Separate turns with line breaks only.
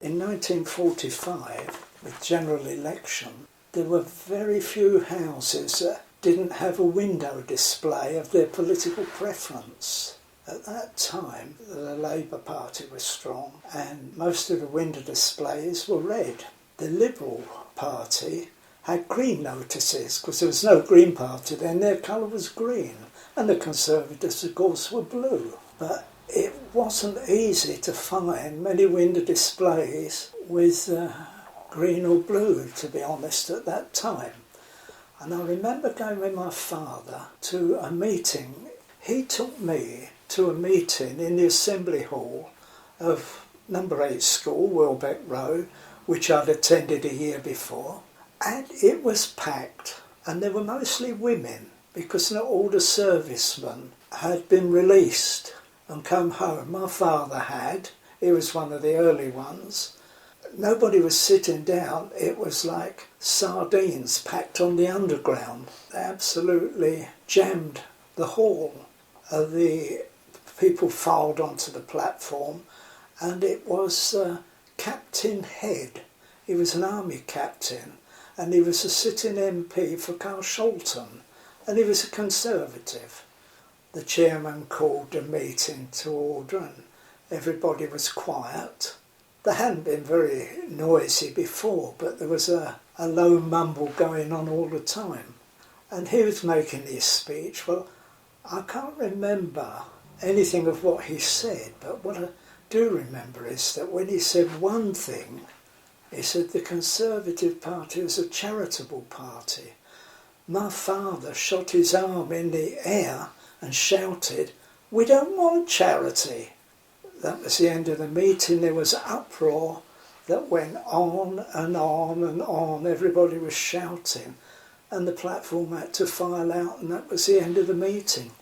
In 1945, with general election, there were very few houses that didn't have a window display of their political preference. At that time, the Labour Party was strong, and most of the window displays were red. The Liberal Party had green notices, because there was no Green Party then, their colour was green, and the Conservatives, of course, were blue. But it wasn't easy to find many window displays with green or blue, to be honest, at that time. And I remember going with my father to a meeting. He took me to a meeting in the Assembly Hall of number 8 school, Welbeck Road, which I'd attended a year before. And it was packed, and there were mostly women, because not all the servicemen had been released and come home. My father had. He was one of the early ones. Nobody was sitting down. It was like sardines packed on the underground. They absolutely jammed the hall. The people filed onto the platform, and it was Captain Head. He was an army captain, and he was a sitting MP for Carshalton, and he was a Conservative. The chairman called the meeting to order, and everybody was quiet. They hadn't been very noisy before, but there was a low mumble going on all the time. And he was making his speech. Well, I can't remember anything of what he said, but what I do remember is that when he said one thing, he said the Conservative Party is a charitable party. My father shot his arm in the air and shouted, "We don't want charity." That was the end of the meeting. There was uproar that went on and on and on. Everybody was shouting, and the platform had to file out, and that was the end of the meeting.